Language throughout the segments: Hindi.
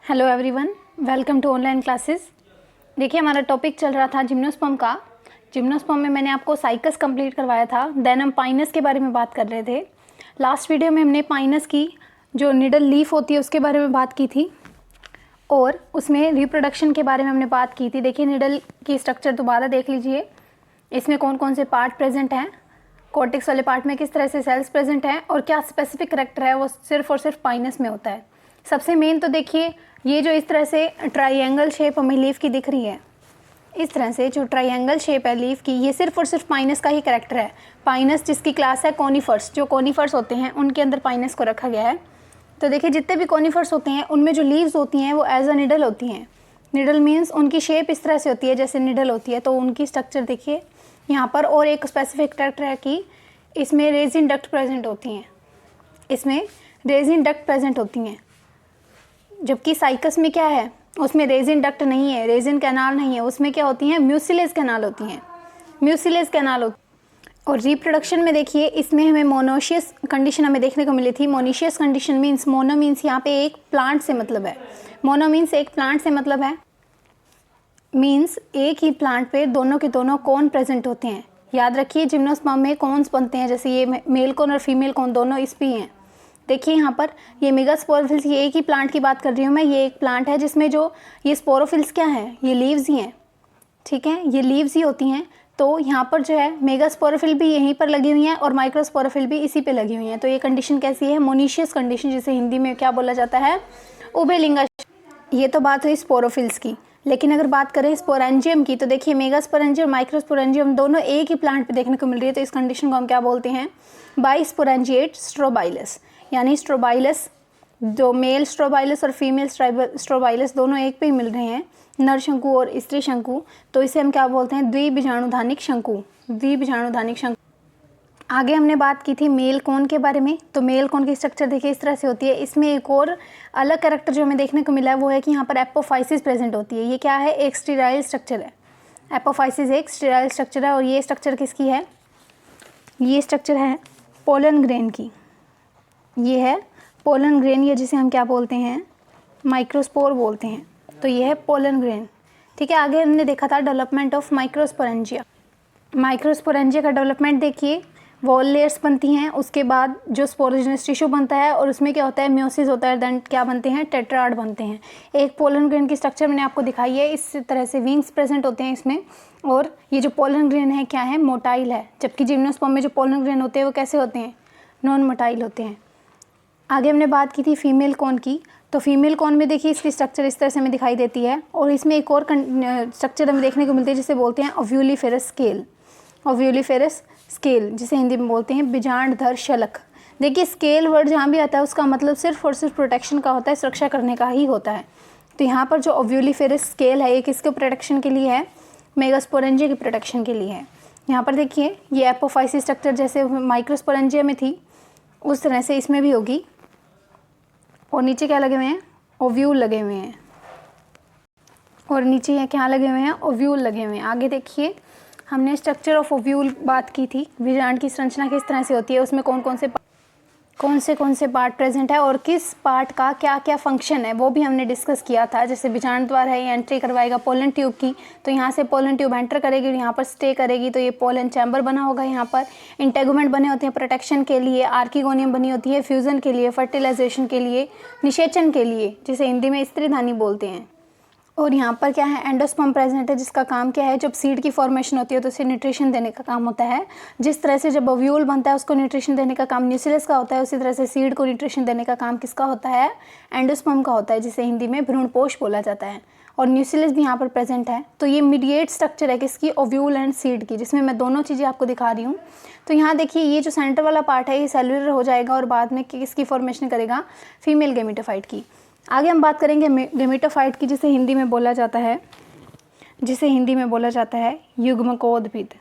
Hello everyone, welcome to online classes. देखिए, हमारा टॉपिक चल रहा था जिम्नोस्पर्म का। जिम्नोस्पर्म में मैंने आपको साइकस कंप्लीट करवाया था, देन हम पाइनस के बारे में बात कर रहे थे। लास्ट वीडियो में हमने पाइनस की जो निडल लीफ होती है उसके बारे में बात की थी और उसमें रिप्रोडक्शन के बारे में हमने बात की थी। देखिए, निडल की स्ट्रक्चर दोबारा देख लीजिए, इसमें कौन कौन से पार्ट प्रेजेंट हैं, कॉर्टेक्स वाले पार्ट में किस तरह से सेल्स प्रेजेंट हैं और क्या स्पेसिफिक करैक्टर है वो सिर्फ और सिर्फ पाइनस में होता है। सबसे मेन तो देखिए, ये जो इस तरह से ट्राइंगल शेप हमें लीफ की दिख रही है, इस तरह से जो ट्राइंगल शेप है लीफ की, ये सिर्फ और सिर्फ पाइनस का ही करैक्टर है। पाइनस जिसकी क्लास है कॉनिफर्स, जो कॉनिफर्स होते हैं उनके अंदर पाइनस को रखा गया है। तो देखिए, जितने भी कॉनिफर्स होते हैं उनमें जो लीव्स होती हैं वो एज अ निडल होती हैं। निडल मीन्स उनकी शेप इस तरह से होती है जैसे निडल होती है। तो उनकी स्ट्रक्चर देखिए यहाँ पर, और एक स्पेसिफिक करैक्टर है कि इसमें रेजिन डक्ट प्रेजेंट होती हैं, इसमें रेजिन डक्ट प्रेजेंट होती हैं। जबकि साइकस में क्या है, उसमें रेजिन डक्ट नहीं है, रेजिन कैनाल नहीं है, उसमें क्या होती हैं, म्यूसिलेज कैनाल होती हैं, म्यूसिलेज कैनाल होती। और रिप्रोडक्शन में देखिए, इसमें हमें मोनोशियस कंडीशन हमें देखने को मिली थी। Monoecious condition means, mono means यहाँ पे एक प्लांट से मतलब है, मोनो मीन्स एक प्लांट से मतलब है, मीन्स एक ही प्लांट पे दोनों के दोनों कोन प्रेजेंट होते हैं। याद रखिए, जिम्नोस्पर्म में कॉन्स बनते हैं, जैसे ये मेल कोन और फीमेल कोन दोनों इस पे हैं। देखिए यहाँ पर ये मेगास्पोरोफिल्स, ये एक ही प्लांट की बात कर रही हूँ मैं। ये एक प्लांट है जिसमें जो ये स्पोरोफिल्स क्या हैं, ये लीव्स ही हैं, ठीक है, ये लीव्स ही होती हैं। तो यहाँ पर जो है मेगास्पोरोफिल भी यहीं पर लगी हुई हैं और माइक्रोस्पोरोफिल भी इसी पे लगी हुई हैं। तो ये कंडीशन कैसी है, मोनिशियस कंडीशन, जिसे हिंदी में क्या बोला जाता है, उभयलिंगा। ये तो बात हुई स्पोरोफिल्स की। लेकिन अगर बात करें स्पोरेंजियम की, तो देखिए मेगास्पोरेंजियम और माइक्रोस्पोरेंजियम दोनों एक ही प्लांट पे देखने को मिल रही है। तो इस कंडीशन को हम क्या बोलते हैं, बाइस्पोरेंजिएट स्ट्रोबाइलस। यानी स्ट्रोबाइलस, जो मेल स्ट्रोबाइलस और फीमेल स्ट्रोबाइलस दोनों एक पे ही मिल रहे हैं, नर शंकु और स्त्री शंकु। तो इसे हम क्या बोलते हैं, द्विबीजाणुधानिक शंकु, द्विबीजाणुधानिक शंकु। आगे हमने बात की थी मेल कोन के बारे में। तो मेल कोन की स्ट्रक्चर देखिए इस तरह से होती है। इसमें एक और अलग कैरेक्टर जो हमें देखने को मिला है वो है कि यहाँ पर एपोफाइसिस प्रेजेंट होती है। ये क्या है, एक स्टेराइल स्ट्रक्चर है। एपोफाइसिस एक स्टेराइल स्ट्रक्चर है। और ये स्ट्रक्चर किसकी है, ये स्ट्रक्चर है पोलन ग्रेन की। ये है पोलन ग्रेन, ये जिसे हम क्या बोलते हैं, माइक्रोस्पोर बोलते हैं। तो ये है पोलन ग्रेन, ठीक है। आगे हमने देखा था डेवलपमेंट ऑफ माइक्रोस्पोरेंजिया। माइक्रोस्पोरेंजिया का डेवलपमेंट देखिए, वॉल लेयर्स बनती हैं, उसके बाद जो स्पोरोजिनस टिश्यू बनता है और उसमें क्या होता है, म्योसिस होता है, देन क्या बनते हैं, टेट्राड बनते हैं। एक पोलन ग्रेन की स्ट्रक्चर मैंने आपको दिखाई है, इस तरह से विंग्स प्रेजेंट होते हैं इसमें। और ये जो पोलन ग्रेन है क्या है, मोटाइल है। जबकि जिम्नोस्पर्म में जो पोलन ग्रेन होते हैं वो कैसे होते हैं, नॉन मोटाइल होते हैं। आगे हमने बात की थी फीमेल कॉन की। तो फीमेल कॉन में देखिए इसकी स्ट्रक्चर इस तरह से हमें दिखाई देती है। और इसमें एक और स्ट्रक्चर हमें देखने को मिलती है जिसे बोलते हैं ओव्यूलिफेरस स्केल। ओव्यूलिफेरस स्केल जिसे हिंदी में बोलते हैं बीजांडधर शलक। देखिए, स्केल वर्ड जहाँ भी आता है उसका मतलब सिर्फ और सिर्फ प्रोटेक्शन का होता है, सुरक्षा करने का ही होता है। तो यहाँ पर जो ओव्यूलिफेरस स्केल है ये किसके प्रोटेक्शन के लिए है, मेगास्पोरेंजिया की प्रोटेक्शन के लिए है। यहाँ पर देखिए, ये एपोफाइसिस स्ट्रक्चर जैसे माइक्रोस्पोरेंजिया में थी उस तरह से इसमें भी होगी। और नीचे क्या लगे हुए हैं, ओव्यूल लगे हुए हैं। और नीचे ये क्या लगे हुए हैं, ओव्यूल लगे हुए हैं। आगे देखिए, हमने स्ट्रक्चर ऑफ ओव्यूल बात की थी, बीजांड की संरचना किस तरह से होती है, उसमें कौन कौन से पार्ट प्रेजेंट है और किस पार्ट का क्या क्या फंक्शन है वो भी हमने डिस्कस किया था। जैसे बीजांड द्वार है, ये एंट्री करवाएगा पोलन ट्यूब की, तो यहाँ से पोलन ट्यूब एंटर करेगी और यहाँ पर स्टे करेगी। तो ये पोलन चैम्बर बना होगा, यहाँ पर इंटेगुमेंट बने होते हैं प्रोटेक्शन के लिए, आर्किगोनियम बनी होती है फ्यूजन के लिए, फर्टिलाइजेशन के लिए, निषेचन के लिए, जिसे हिंदी में स्त्रीधानी बोलते हैं। और यहाँ पर क्या है, एंडोस्पर्म प्रेजेंट है जिसका काम क्या है, जब सीड की फॉर्मेशन होती है तो उसे न्यूट्रिशन देने का काम होता है। जिस तरह से जब ओव्यूल बनता है उसको न्यूट्रिशन देने का काम न्यूक्लियस का होता है, उसी तरह से सीड को न्यूट्रिशन देने का काम किसका होता है, एंडोस्पर्म का होता है, जिसे हिंदी में भ्रूणपोष बोला जाता है। और न्यूक्लियस भी यहाँ पर प्रेजेंट है। तो ये मीडिएट स्ट्रक्चर है किसकी, ओव्यूल एंड सीड की, जिसमें मैं दोनों चीज़ें आपको दिखा रही हूँ। तो यहाँ देखिए, ये जो सेंटर वाला पार्ट है ये सेलुलर हो जाएगा और बाद में किसकी फॉर्मेशन करेगा, फीमेल गेमेटोफाइट की। आगे हम बात करेंगे गेमेटोफाइट की, जिसे हिंदी में बोला जाता है युग्मकोद्भिद,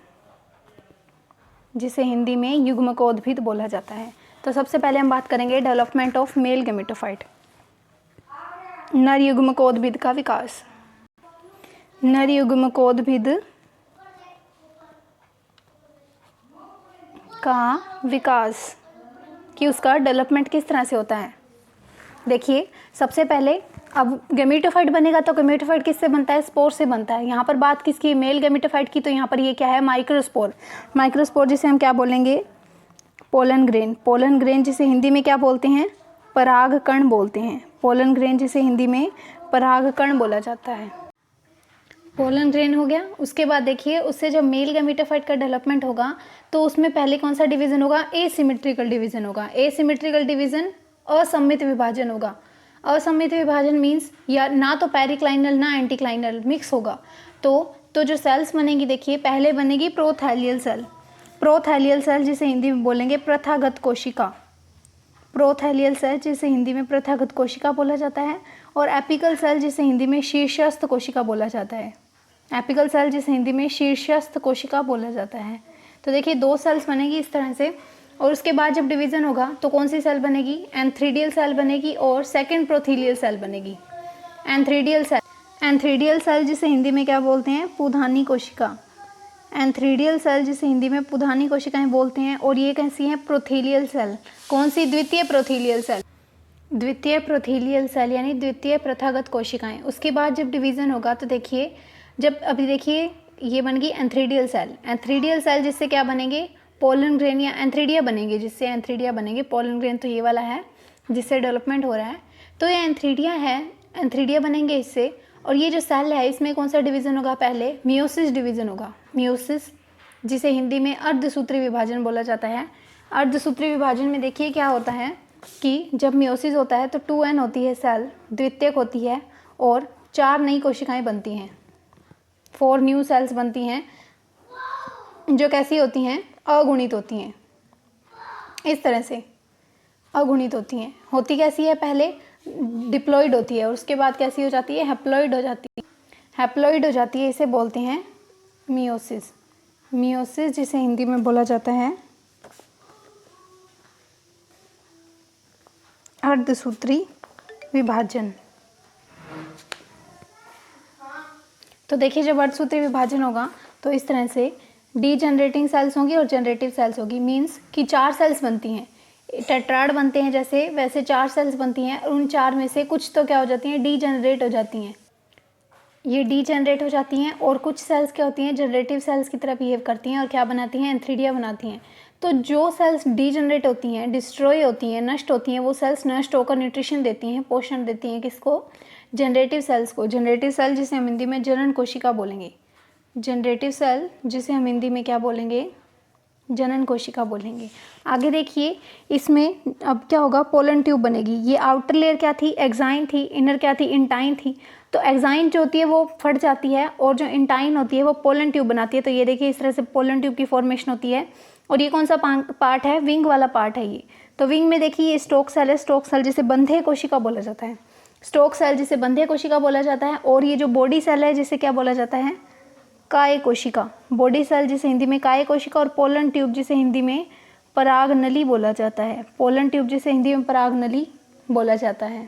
जिसे हिंदी में युग्मकोद्भिद बोला जाता है। तो सबसे पहले हम बात करेंगे डेवलपमेंट ऑफ मेल गेमेटोफाइट, नर युग्मकोद्भिद का विकास। नर युग्मकोद्भिद का विकास कि उसका डेवलपमेंट किस तरह से होता है। देखिए, सबसे पहले अब गैमेटोफाइट बनेगा तो गैमेटोफाइट किससे बनता है? स्पोर से बनता है। यहाँ पर बात किसकी? मेल गैमेटोफाइट की। तो यहाँ पर ये क्या है? माइक्रोस्पोर। माइक्रोस्पोर जिसे हम क्या बोलेंगे? Pollen grain. पोलन ग्रेन जिसे हिंदी में क्या बोलते हैं? परागकण बोलते हैं। पोलन ग्रेन जिसे हिंदी में परागकण बोला जाता है। पोलन ग्रेन हो गया। उसके बाद देखिए, उससे जब मेल गैमेटोफाइट का डेवलपमेंट होगा तो उसमें पहले कौन सा डिवीजन होगा? एसिमेट्रिकल डिवीजन होगा। एसिमेट्रिकल डिवीजन असममित विभाजन होगा। असममित विभाजन मीन्स या ना तो पेरिक्लाइनल ना एंटीक्लाइनल, मिक्स होगा। तो जो सेल्स बनेगी, देखिए पहले बनेगी प्रोथैलियल सेल। प्रोथैलियल सेल जिसे हिंदी में बोलेंगे प्रथागत कोशिका। प्रोथैलियल सेल जिसे हिंदी में प्रथागत कोशिका बोला जाता है। और एपिकल सेल जिसे हिंदी में शीर्षस्थ कोशिका बोला जाता है। एपिकल सेल जिसे हिंदी में शीर्षस्थ कोशिका बोला जाता है। तो देखिए 2 सेल्स बनेगी इस तरह से। और उसके बाद जब डिवीज़न होगा तो कौन सी सेल बनेगी? एंथ्रीडियल सेल बनेगी और सेकंड प्रोथीलियल सेल बनेगी। Antheridial cell. एंथ्रीडियल सेल जिसे हिंदी में क्या बोलते हैं? पुधानी कोशिका। एंथ्रीडियल सेल जिसे हिंदी में पुधानी कोशिकाएं बोलते हैं। और ये कैसी हैं? प्रोथीलियल सेल। कौन सी? द्वितीय प्रोथीलियल सेल। द्वितीय प्रोथीलियल सेल यानी द्वितीय प्रथागत कोशिकाएं। उसके बाद जब डिवीज़न होगा तो देखिए, जब अभी देखिए ये बन गई एंथ्रीडियल सेल। एंथ्रीडियल सेल जिससे क्या बनेंगे? पोलन ग्रेन या एंथ्रीडिया बनेंगे, जिससे एंथ्रीडिया बनेंगे। पोलन ग्रेन तो ये वाला है जिससे डेवलपमेंट हो रहा है। तो ये एंथ्रीडिया है, एंथ्रीडिया बनेंगे इससे। और ये जो सेल है इसमें कौन सा डिवीज़न होगा? पहले मियोसिस डिवीज़न होगा। मियोसिस जिसे हिंदी में अर्धसूत्री विभाजन बोला जाता है। अर्धसूत्री विभाजन में देखिए क्या होता है कि जब मियोसिस होता है तो 2n होती है सेल, द्वितीयक होती है, और 4 नई कोशिकाएं बनती हैं। 4 न्यू सेल्स बनती हैं जो कैसी होती हैं? अगुणित होती हैं। इस तरह से अगुणित होती हैं। होती कैसी है? पहले डिप्लॉइड होती है और उसके बाद कैसी हो जाती है? हैप्लॉइड हो जाती है। हैप्लॉइड हो जाती है, इसे बोलते हैं मियोसिस। मियोसिस जिसे हिंदी में बोला जाता है अर्धसूत्री विभाजन। तो देखिए जब अर्धसूत्री विभाजन होगा तो इस तरह से डीजनरेटिंग सेल्स होंगी और जनरेटिव सेल्स होगी। मीन्स कि 4 सेल्स बनती हैं, टेट्राड बनते हैं जैसे, वैसे 4 सेल्स बनती हैं। और उन 4 में से कुछ तो क्या हो जाती हैं? डीजनरेट हो जाती हैं। ये डीजनरेट हो जाती हैं और कुछ सेल्स क्या होती हैं? जनरेटिव सेल्स की तरह बिहेव करती हैं और क्या बनाती हैं? एंथ्रीडिया बनाती हैं। तो जो सेल्स डीजनरेट होती हैं, डिस्ट्रॉय होती हैं, नष्ट होती हैं, वो सेल्स नष्ट होकर न्यूट्रिशन देती हैं, पोषण देती हैं। किसको? जनरेटिव सेल्स को। जनरेटिव सेल जिसे हम हिंदी में जनन कोशिका बोलेंगे। जनरेटिव सेल जिसे हम हिंदी में क्या बोलेंगे? जनन कोशिका बोलेंगे। आगे देखिए इसमें अब क्या होगा? पोलन ट्यूब बनेगी। ये आउटर लेयर क्या थी? एक्साइन थी। इनर क्या थी? इंटाइन थी। तो एक्साइन जो होती है वो फट जाती है और जो इंटाइन होती है वो पोलन ट्यूब बनाती है। तो ये देखिए इस तरह से पोलन ट्यूब की फॉर्मेशन होती है। और ये कौन सा पार्ट है? विंग वाला पार्ट है ये। तो विंग में देखिए ये स्टोक सेल है। स्टोक सेल जिसे बंधे कोशिका बोला जाता है। स्टोक सेल जिसे बंधे कोशिका बोला जाता है। और ये जो बॉडी सेल है जिसे क्या बोला जाता है? काय कोशिका। बॉडी सेल जिसे हिंदी में काय कोशिका, और पोलन ट्यूब जिसे हिंदी में पराग नली बोला जाता है। पोलन ट्यूब जिसे हिंदी में पराग नली बोला जाता है।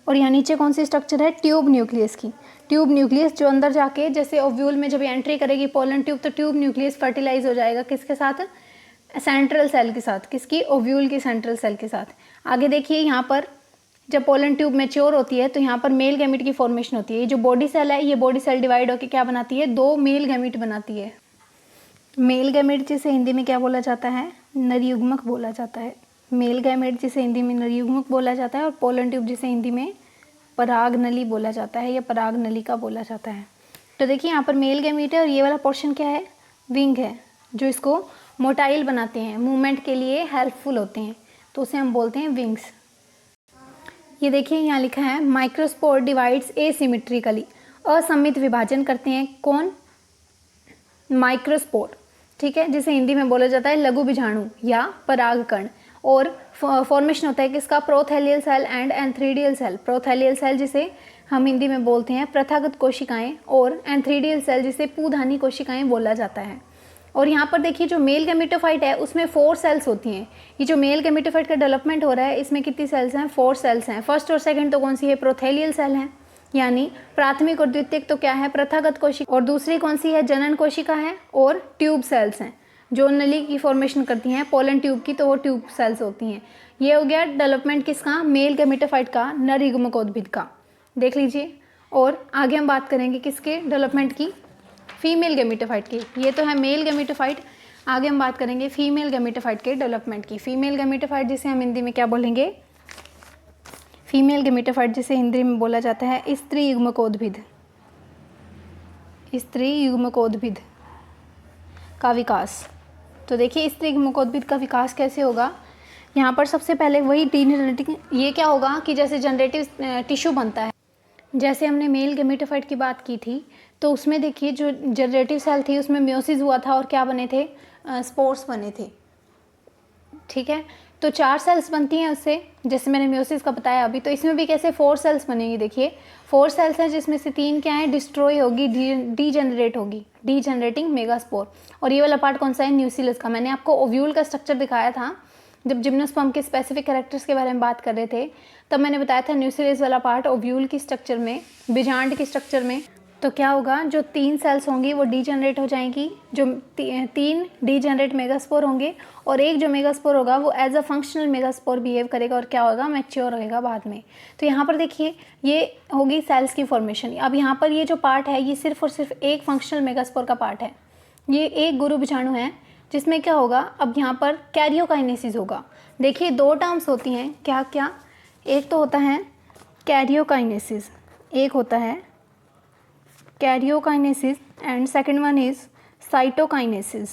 और यहाँ नीचे कौन सी स्ट्रक्चर है? ट्यूब न्यूक्लियस की। ट्यूब न्यूक्लियस जो अंदर जाके जैसे ओव्यूल में जब एंट्री करेगी पोलन ट्यूब, तो ट्यूब न्यूक्लियस फर्टिलाइज हो जाएगा किसके साथ? सेंट्रल सेल के साथ। किसकी? ओव्यूल की सेंट्रल सेल के साथ। आगे देखिए यहाँ पर जब पोलन ट्यूब मैच्योर होती है तो यहाँ पर मेल गैमीट की फॉर्मेशन होती है। ये जो बॉडी सेल है, ये बॉडी सेल डिवाइड होकर क्या बनाती है? 2 मेल गैमीट बनाती है। मेल गैमीट जिसे हिंदी में क्या बोला जाता है? नरयुग्मक बोला जाता है। मेल गैमेट जिसे हिंदी में नरयुग्मक बोला जाता है, और पोलन ट्यूब जिसे हिंदी में पराग नली बोला जाता है या पराग नलिका बोला जाता है। तो देखिए यहाँ पर मेल गैमीट है और ये वाला पोर्शन क्या है? विंग है, जो इसको मोटाइल बनाते हैं, मूवमेंट के लिए हेल्पफुल होते हैं, तो उसे हम बोलते हैं विंग्स। ये देखिए यहाँ लिखा है माइक्रोस्पोर डिवाइड्स एसिमेट्रिकली। असममित विभाजन करते हैं कौन? माइक्रोस्पोर, ठीक है, जिसे हिंदी में बोला जाता है लघु बीजाणु या परागकण। और फॉर्मेशन होता है किसका? Prothallial cell and antheridial cell. Prothallial cell जिसे हम हिंदी में बोलते हैं प्रथागत कोशिकाएं, और एंथ्रीडियल सेल जिसे पूधानी कोशिकाएं बोला जाता है। और यहाँ पर देखिए जो मेल गैमेटोफाइट है उसमें 4 सेल्स होती हैं। ये जो मेल गैमेटोफाइट का डेवलपमेंट हो रहा है इसमें कितनी सेल्स हैं? 4 सेल्स हैं। फर्स्ट और सेकंड तो कौन सी है? प्रोथैलियल सेल है, यानी प्राथमिक और द्वितीयक तो क्या है? प्रथागत कोशिका। और दूसरी कौन सी है? जनन कोशिका है। और ट्यूब सेल्स हैं जो नली की फॉर्मेशन करती हैं पोलन ट्यूब की, तो वो ट्यूब सेल्स होती हैं। ये हो गया डेवलपमेंट किसका, मेल गैमेटोफाइट का, नर युग्मकोद्भिद का, देख लीजिए। और आगे हम बात करेंगे किसके डेवलपमेंट की, फीमेल गैमेटोफाइट की। ये तो है मेल गैमेटोफाइट, आगे हम बात करेंगे फीमेल गैमेटोफाइट के डेवलपमेंट की। फीमेल गैमेटोफाइट जिसे हम हिंदी में क्या बोलेंगे, फीमेल गैमेटोफाइट जिसे हिंदी में बोला जाता है स्त्री युग्मकोद्भिद, स्त्री युग्मकोद्भिद का विकास। तो देखिए स्त्री युग्मकोद्भिद का विकास कैसे होगा, यहाँ पर सबसे पहले वही डीजेनरेटिंग, ये क्या होगा कि जैसे जनरेटिव टिश्यू बनता है, जैसे हमने मेल गैमेटोफाइट की बात की थी, तो उसमें देखिए जो जनरेटिव सेल थी उसमें म्योसिस हुआ था और क्या बने थे, स्पोर्स बने थे, ठीक है। तो 4 सेल्स बनती हैं उससे, जैसे मैंने म्योसिस का बताया अभी। तो इसमें भी कैसे 4 सेल्स बनेंगी, देखिए 4 सेल्स हैं जिसमें से 3 क्या है, डिस्ट्रॉय होगी, डीजेनरेट होगी, डीजेनरेटिंग मेगास्पोर। और ये वाला पार्ट कौन सा है, न्यूक्लियस का। मैंने आपको ओव्यूल का स्ट्रक्चर दिखाया था जब जिम्नोस्पर्म के स्पेसिफिक कैरेक्टर्स के बारे में बात कर रहे थे, तब मैंने बताया था न्यूक्लियस वाला पार्ट ओव्यूल की स्ट्रक्चर में, बीजांड की स्ट्रक्चर में। तो क्या होगा, जो 3 सेल्स होंगी वो डीजेनरेट हो जाएंगी, जो 3 डीजेनरेट मेगास्पोर होंगे, और एक जो मेगास्पोर होगा वो as a functional megaspore behave करेगा और क्या होगा, मैच्योर होगा बाद में। तो यहाँ पर देखिए ये होगी सेल्स की फॉर्मेशन। अब यहाँ पर ये जो पार्ट है ये सिर्फ और सिर्फ एक फंक्शनल मेगास्पोर का पार्ट है, ये एक गुरु बीजाणु है जिसमें क्या होगा, अब यहाँ पर कैरियोकाइनेसिस होगा। देखिए 2 टर्म्स होती हैं, क्या क्या, एक तो होता है कैरियोकाइनेसिस, एक होता है karyokinesis and second one is cytokinesis,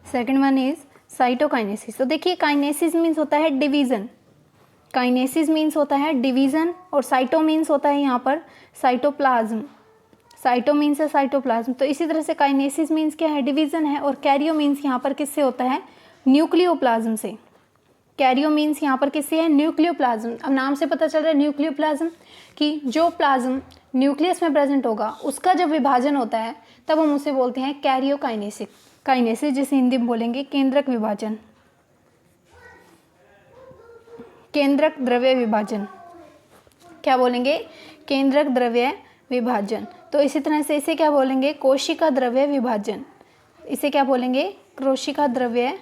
second one is cytokinesis. तो देखिए काइनेसिस मीन्स होता है डिवीज़न, काइनेसिस मीन्स होता है डिवीज़न, और साइटो मीन्स होता है यहाँ पर साइटोप्लाज्म, साइटो मीन्स है साइटोप्लाज्म। तो इसी तरह से काइनेसिस मीन्स क्या है, डिवीज़न है, और कैरियो मीन्स यहाँ पर किससे होता है, न्यूक्लियोप्लाज्म से। कैरियो मीन्स यहाँ पर किससे है, न्यूक्लियोप्लाज्म। अब नाम से पता चल रहा है न्यूक्लियोप्लाज्म कि जो प्लाज्म न्यूक्लियस में प्रेजेंट होगा उसका जब विभाजन होता है तब हम उसे बोलते हैं कैरियोकाइनेसिस, काइनेसिस जिसे हिंदी में बोलेंगे केंद्रक विभाजन, केंद्रक द्रव्य विभाजन, क्या बोलेंगे, केंद्रक द्रव्य विभाजन। तो इसी तरह से इसे क्या बोलेंगे, कोशिका द्रव्य विभाजन, इसे क्या बोलेंगे, कोशिका द्रव्य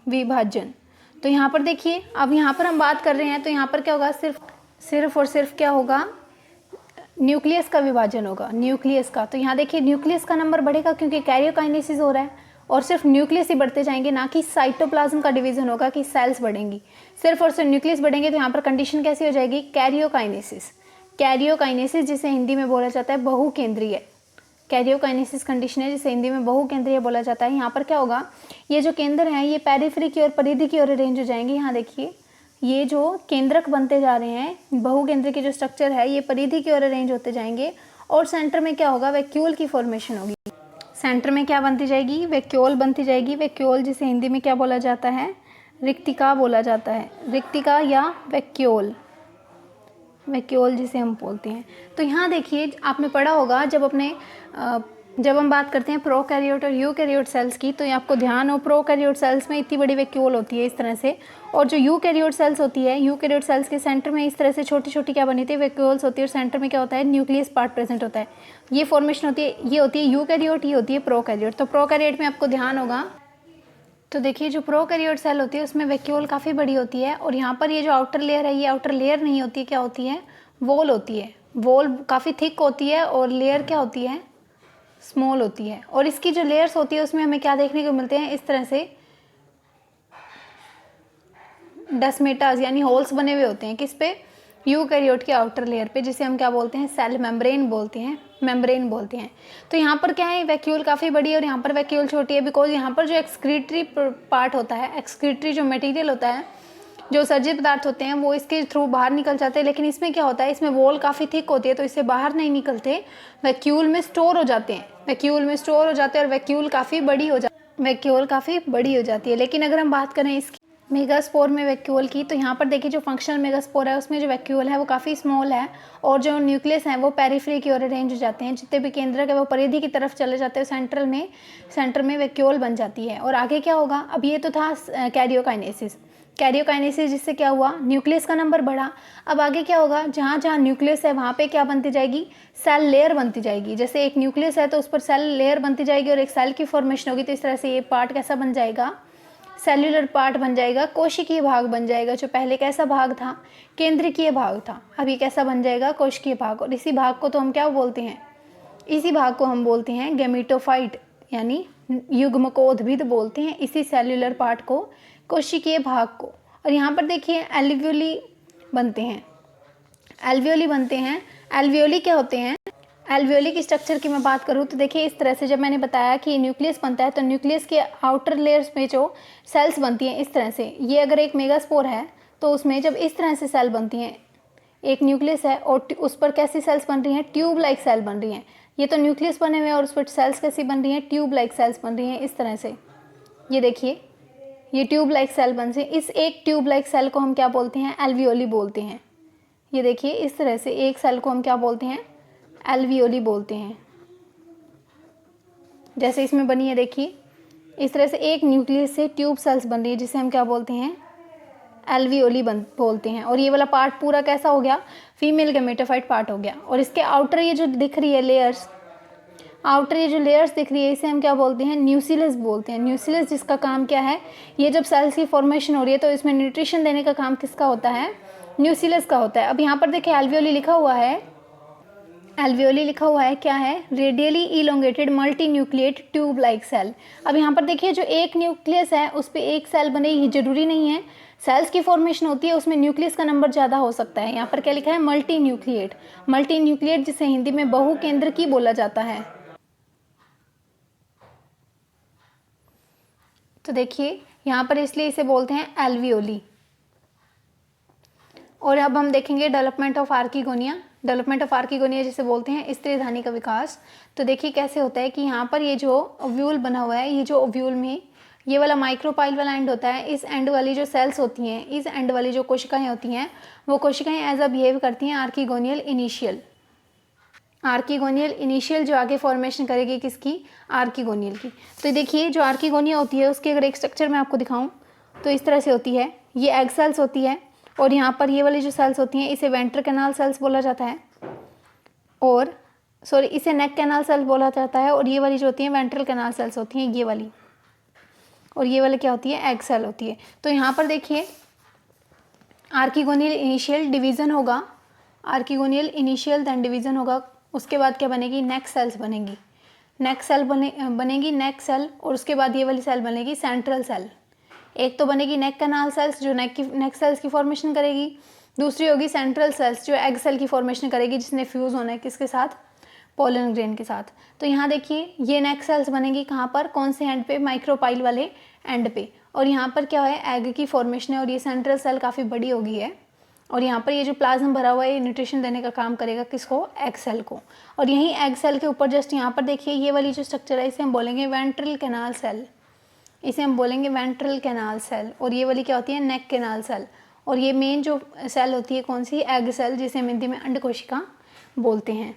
विभाजन। तो यहाँ पर देखिए, अब यहाँ पर हम बात कर रहे हैं तो यहाँ पर क्या होगा, सिर्फ और सिर्फ क्या होगा, न्यूक्लियस का विभाजन होगा, न्यूक्लियस का। तो यहाँ देखिए न्यूक्लियस का नंबर बढ़ेगा क्योंकि कैरियोकाइनेसिस हो रहा है, और सिर्फ न्यूक्लियस ही बढ़ते जाएंगे, ना कि साइटोप्लाज्म का डिवीजन होगा कि सेल्स बढ़ेंगी, सिर्फ और सिर्फ न्यूक्लियस बढ़ेंगे। तो यहाँ पर कंडीशन कैसी हो जाएगी, कैरियोकाइनेसिस, कैरियोकाइनेसिस जिसे हिंदी में बोला जाता है बहुकेंद्रीय, कैरियोकाइनेसिस कंडीशन है जिसे हिंदी में बहुकेंद्रीय बोला जाता है। यहाँ पर क्या होगा, ये जो केंद्र हैं ये पेरिफेरी की और परिधि की ओर अरेंज हो जाएंगे। यहाँ देखिए ये जो केंद्रक बनते जा रहे हैं, बहुकेंद्र की जो स्ट्रक्चर है ये परिधि की ओर अरेंज होते जाएंगे, और सेंटर में क्या होगा, वैक्यूल की फॉर्मेशन होगी। सेंटर में क्या बनती जाएगी, वैक्यूल बनती जाएगी। वैक्यूल जिसे हिंदी में क्या बोला जाता है, रिक्तिका बोला जाता है, रिक्तिका या वैक्यूल, वैक्यूल जिसे हम बोलते हैं। तो यहाँ देखिए आपने पढ़ा होगा जब हम बात करते हैं प्रोकैरियोट और यूकैरियोट सेल्स की, तो आपको ध्यान हो प्रोकैरियोट सेल्स में इतनी बड़ी वैक्यूल होती है इस तरह से, और जो यूकैरियोट सेल्स होती है, यूकैरियोट सेल्स के सेंटर में इस तरह से छोटी छोटी क्या बनी थी, वैक्यूल्स होती है, और सेंटर में क्या होता है, न्यूक्लियस पार्ट प्रेजेंट होता है। ये फॉर्मेशन होती है, ये होती है यूकैरियोट, ये होती है प्रोकैरियोट। तो प्रोकैरियोट में आपको ध्यान होगा, तो देखिए जो प्रोकैरियोट सेल होती है उसमें वैक्यूल काफ़ी बड़ी होती है, और यहाँ पर ये जो आउटर लेयर है ये आउटर लेयर नहीं होती है, क्या होती है, वॉल होती है। वॉल काफ़ी थिक होती है और लेयर क्या होती है, स्मॉल होती है। और इसकी जो लेयर्स होती है उसमें हमें क्या देखने को मिलते हैं, इस तरह से डस्मेटास यानी होल्स बने हुए होते हैं, किस पे, यूकैरियोट के आउटर लेयर पे, जिसे हम क्या बोलते हैं, सेल मेम्ब्रेन बोलते हैं, मेम्ब्रेन बोलते हैं। तो यहाँ पर क्या है, वैक्यूल काफ़ी बड़ी है और यहाँ पर वैक्यूल छोटी है, बिकॉज यहाँ पर जो एक्सक्रीटरी पार्ट होता है, एक्सक्रीटरी जो मटेरियल होता है, जो सर्जित पदार्थ होते हैं वो इसके थ्रू बाहर निकल जाते हैं, लेकिन इसमें क्या होता है, इसमें वॉल काफ़ी थिक होती है तो इससे बाहर नहीं निकलते, वैक्यूल में स्टोर हो जाते हैं, वैक्यूल में स्टोर हो जाते हैं, और वैक्यूल काफ़ी बड़ी हो जाती है। लेकिन अगर हम बात करें इसकी मेगास्पोर में वैक्यूल की, तो यहाँ पर देखिए जो फंक्शनल मेगास्पोर है उसमें जो वैक्यूल है वो काफ़ी स्मॉल है, और जो न्यूक्लियस है वो पेरिफेरी की ओर अरेंज हो जाते हैं। जितने भी केंद्रक है वो परिधि की तरफ चले जाते हैं, सेंटर में वैक्यूल बन जाती है। और आगे क्या होगा, अब ये तो था कैरियोकाइनेसिस, कैरियोकाइनेसिस जिससे क्या हुआ, न्यूक्लियस का नंबर बढ़ा। अब आगे क्या होगा, जहाँ जहाँ न्यूक्लियस है वहाँ पे क्या बनती जाएगी, सेल लेयर बनती जाएगी। जैसे एक न्यूक्लियस है तो उस पर सेल लेयर बनती जाएगी और एक सेल की फॉर्मेशन होगी, तो इस तरह से ये पार्ट कैसा बन जाएगा, सेल्यूलर पार्ट बन जाएगा, कोशिकीय भाग बन जाएगा। जो पहले कैसा भाग था, केंद्रकीय भाग था, अभी कैसा बन जाएगा, कोशिकीय भाग। और इसी भाग को तो हम क्या बोलते हैं, इसी भाग को हम बोलते हैं गैमेटोफाइट, यानी युग्मकोद्भिद बोलते हैं इसी सेल्यूलर पार्ट को, कोशिकीय भाग को। और यहाँ पर देखिए एल्वियोली बनते हैं, एल्वियोली बनते हैं। एल्वियोली क्या होते हैं, एल्वियोली की स्ट्रक्चर की मैं बात करूँ तो देखिए इस तरह से, जब मैंने बताया कि न्यूक्लियस बनता है तो न्यूक्लियस के आउटर लेयर्स में जो सेल्स बनती हैं इस तरह से, ये अगर एक मेगास्पोर है तो उसमें जब इस तरह से सेल बनती हैं, एक न्यूक्लियस है और उस पर कैसी सेल्स बन रही हैं, ट्यूब लाइक सेल बन रही हैं। ये तो न्यूक्लियस बने हुए हैं और उस पर सेल्स कैसी बन रही हैं, ट्यूब लाइक सेल्स बन रही हैं इस तरह से। ये देखिए ये ट्यूब लाइक सेल बन से, इस एक ट्यूब लाइक सेल को हम क्या बोलते हैं, एल्वियोली बोलते हैं। ये देखिए इस तरह से एक सेल को हम क्या बोलते हैं, एल्वियोली बोलते हैं। जैसे इसमें बनी है देखिए, इस तरह से एक न्यूक्लियस से ट्यूब सेल्स बन रही है जिसे हम क्या बोलते हैं, एल्वियोली बोलते हैं। और ये वाला पार्ट पूरा कैसा हो गया, फीमेल गैमेटोफाइट पार्ट हो गया। और इसके आउटर ये जो दिख रही है लेयर्स, आउटर ये जो लेयर्स दिख रही है इसे हम क्या बोलते हैं, न्यूक्लियस बोलते हैं। न्यूक्लियस जिसका काम क्या है, ये जब सेल्स की फॉर्मेशन हो रही है तो इसमें न्यूट्रिशन देने का काम किसका होता है, न्यूक्लियस का होता है। अब यहाँ पर देखिए एल्वियोली लिखा हुआ है, एल्वियोली लिखा हुआ है क्या है, radially elongated multinucleate tube like cell. अब यहाँ पर देखिए जो एक न्यूक्लियस है उस पर एक सेल बने, ये जरूरी नहीं है। सेल्स की फॉर्मेशन होती है उसमें न्यूक्लियस का नंबर ज़्यादा हो सकता है। यहाँ पर क्या लिखा है, मल्टी न्यूक्लिएट, मल्टी न्यूक्लिएट जिसे हिंदी में बहुकेंद्रकी बोला जाता है। तो देखिए यहाँ पर इसलिए इसे बोलते हैं एल्वियोली। और अब हम देखेंगे development of archegonia. Development of archegonia जिसे बोलते हैं स्त्रीधानी का विकास। तो देखिए कैसे होता है कि यहाँ पर ये जो ओव्यूल बना हुआ है, ये जो ओव्यूल में ये वाला माइक्रोपाइल वाला एंड होता है, इस एंड वाली जो सेल्स होती हैं, इस एंड वाली जो कोशिकाएं होती हैं, वो कोशिकाएं एज अ बिहेव करती हैं आर्किगोनियल इनिशियल। आर्किगोनियल इनिशियल जो आगे फॉर्मेशन करेगी किसकी, आर्किगोनियल की। तो देखिए जो आर्किगोनिया होती है उसकी अगर एक स्ट्रक्चर मैं आपको दिखाऊं तो इस तरह से होती है। ये एग सेल्स होती है और यहाँ पर ये वाली जो सेल्स होती हैं इसे वेंट्रल कैनाल सेल्स बोला जाता है, और सॉरी इसे नेक कैनाल सेल्स बोला जाता है। और ये वाली जो होती है वेंट्रल कैनाल सेल्स होती हैं, ये वाली, और ये वाली क्या होती है, एग सेल होती है। तो यहाँ पर देखिए आर्किगोनियल इनिशियल डिवीज़न होगा, आर्किगोनियल इनिशियल देन डिवीज़न होगा, उसके बाद क्या बनेगी, नेक सेल्स बनेगी, नेक सेल बनेगी नेक सेल, और उसके बाद ये वाली सेल बनेगी सेंट्रल सेल। एक तो बनेगी नेक कैनाल सेल्स जो नेक सेल्स की फॉर्मेशन करेगी, दूसरी होगी सेंट्रल सेल्स जो एग सेल की फॉर्मेशन करेगी जिसने फ्यूज़ होना है किसके साथ, पोलन ग्रेन के साथ। तो यहाँ देखिए ये नेक सेल्स बनेगी कहाँ पर, कौन से एंड पे, माइक्रोपाइल वाले एंड पे। और यहाँ पर क्या है, एग की फॉर्मेशन है और ये सेंट्रल सेल काफ़ी बड़ी हो गई है। और यहाँ पर ये जो प्लाज्म भरा हुआ है ये न्यूट्रिशन देने का काम करेगा किसको, एग सेल को। और यहीं एग सेल के ऊपर जस्ट यहाँ पर देखिए ये वाली जो स्ट्रक्चर है इसे हम बोलेंगे वेंट्रल कैनाल सेल, इसे हम बोलेंगे वेंट्रल कैनाल सेल। और ये वाली क्या होती है, नेक कैनाल सेल। और ये मेन जो सेल होती है कौन सी, एग सेल, जिसे हम हिंदी में अंड कोशिका बोलते हैं।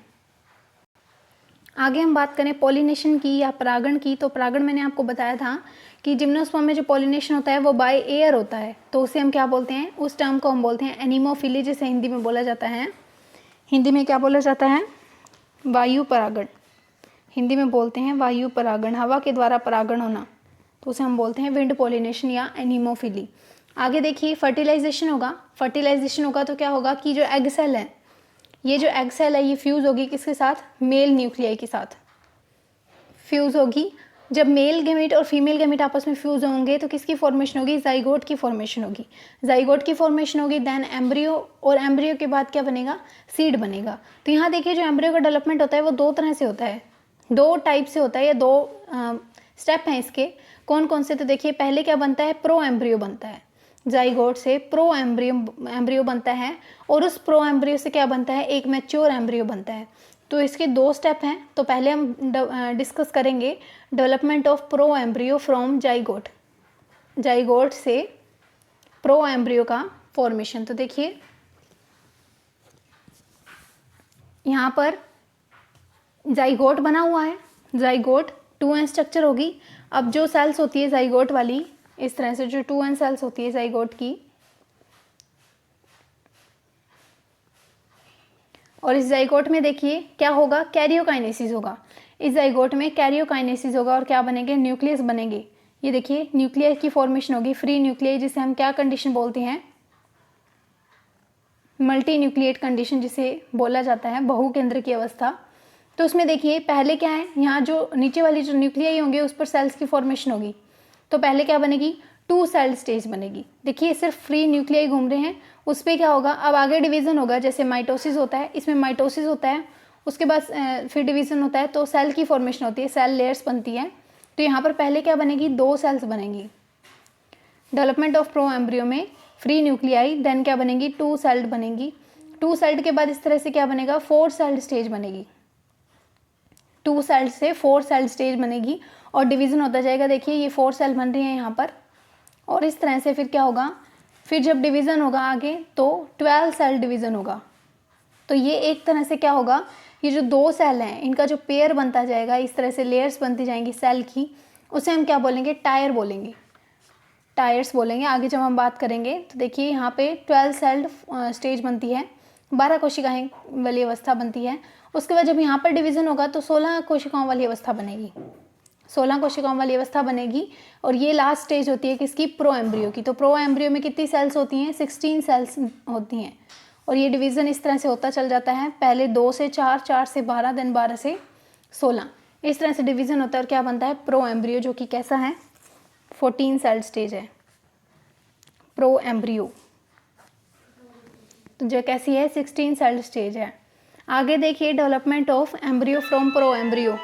आगे हम बात करें पॉलिनेशन की या परागण की। तो परागण मैंने आपको बताया था कि जिम्नोस्पर्म में जो पॉलिनेशन होता है वो बाय एयर होता है, तो उसे हम क्या बोलते हैं, उस टर्म को हम बोलते हैं एनीमोफिली, जिसे हिंदी में बोला जाता है, हिंदी में क्या बोला जाता है, वायु परागण। हिंदी में बोलते हैं वायु परागण, हवा के द्वारा परागण होना, तो उसे हम बोलते हैं विंड पॉलिनेशन या एनीमोफिली। आगे देखिए फर्टिलाइजेशन होगा। फर्टिलाइजेशन होगा तो क्या होगा कि जो एग सेल है, ये जो एग सेल है ये फ्यूज़ होगी किसके साथ, मेल न्यूक्लियाई के साथ फ्यूज़ होगी। जब मेल गैमेट और फीमेल गैमेट आपस में फ्यूज़ होंगे तो किसकी फॉर्मेशन होगी, जाइगोट की फॉर्मेशन होगी। जाइगोट की फॉर्मेशन होगी देन एम्ब्रियो, और एम्ब्रियो के बाद क्या बनेगा, सीड बनेगा। तो यहाँ देखिए जो एम्ब्रियो का डेवलपमेंट होता है वो दो तरह से होता है, दो टाइप से होता है, या दो स्टेप हैं इसके। कौन कौन से, तो देखिए पहले क्या बनता है, प्रो एम्ब्रियो बनता है, जाइगोट से प्रो एम्ब्रियो बनता है, और उस प्रो एम्ब्रियो से क्या बनता है, एक मैच्योर एम्ब्रियो बनता है। तो इसके दो स्टेप हैं। तो पहले हम डिस्कस करेंगे development of pro embryo from zygote, zygote से प्रो एम्ब्रियो का फॉर्मेशन। तो देखिए यहाँ पर जाइगोट बना हुआ है, जाइगोट 2n स्ट्रक्चर होगी। अब जो सेल्स होती है जाइगोट वाली, इस तरह से जो 2n सेल्स होती है जाइगोट की, और इस जाइगोट में देखिए क्या होगा, कैरियोकाइनेसिस होगा। इस जाइगोट में कैरियोकाइनेसिस होगा और क्या बनेंगे, न्यूक्लियस बनेंगे। ये देखिए न्यूक्लियस की फॉर्मेशन होगी, फ्री न्यूक्लियस, जिसे हम क्या कंडीशन बोलते हैं, मल्टी न्यूक्लिएट कंडीशन जिसे बोला जाता है, बहुकेंद्र की अवस्था। तो उसमें देखिए पहले क्या है, यहाँ जो नीचे वाली जो न्यूक्लियाई होंगे उस पर सेल्स की फॉर्मेशन होगी। तो पहले क्या बनेगी, 2 सेल स्टेज बनेगी। देखिए सिर्फ फ्री न्यूक्लियाई घूम रहे हैं, उस पर क्या होगा, अब आगे डिवीज़न होगा, जैसे माइटोसिस होता है, इसमें माइटोसिस होता है, उसके बाद फिर डिवीज़न होता है, तो सेल की फॉर्मेशन होती है, सेल लेयर्स बनती है। तो यहाँ पर पहले क्या बनेगी, 2 सेल्स बनेंगी। डेवलपमेंट ऑफ प्रो एम्ब्रियो में फ्री न्यूक्लियाई, देन क्या बनेगी, 2 सेल्ड बनेंगी। 2 सेल्ड के बाद इस तरह से क्या बनेगा, 4 सेल्ड स्टेज बनेगी। 2 सेल्ड से 4 सेल्ड स्टेज बनेगी और डिवीज़न होता जाएगा। देखिए ये 4 सेल बन रही हैं यहाँ पर, और इस तरह से फिर क्या होगा, फिर जब डिवीज़न होगा आगे तो 12 सेल डिवीज़न होगा। तो ये एक तरह से क्या होगा, ये जो 2 सेल हैं इनका जो पेयर बनता जाएगा, इस तरह से लेयर्स बनती जाएंगी सेल की, उसे हम क्या बोलेंगे, टायर बोलेंगे, टायर्स बोलेंगे आगे जब हम बात करेंगे। तो देखिए यहाँ पे 12 सेल्ड स्टेज बनती है, 12 कोशिकाएं वाली अवस्था बनती है। उसके बाद जब यहाँ पर डिवीज़न होगा तो 16 कोशिकाओं वाली अवस्था बनेगी, 16 कोशिकाओं वाली अवस्था बनेगी। और ये लास्ट स्टेज होती है किसकी, प्रो एम्ब्रियो की। तो प्रो एम्ब्रियो में कितनी सेल्स होती हैं, 16 सेल्स होती हैं। और ये डिवीज़न इस तरह से होता चल जाता है, पहले 2 से 4, 4 से 12, देन 12 से 16, इस तरह से डिवीज़न होता है। और क्या बनता है, प्रो एम्ब्रियो, जो कि कैसा है, 14 सेल स्टेज है प्रो एम्ब्रियो। तो जो कैसी है, 16 सेल स्टेज है। आगे देखिए development of embryo from pro embryo.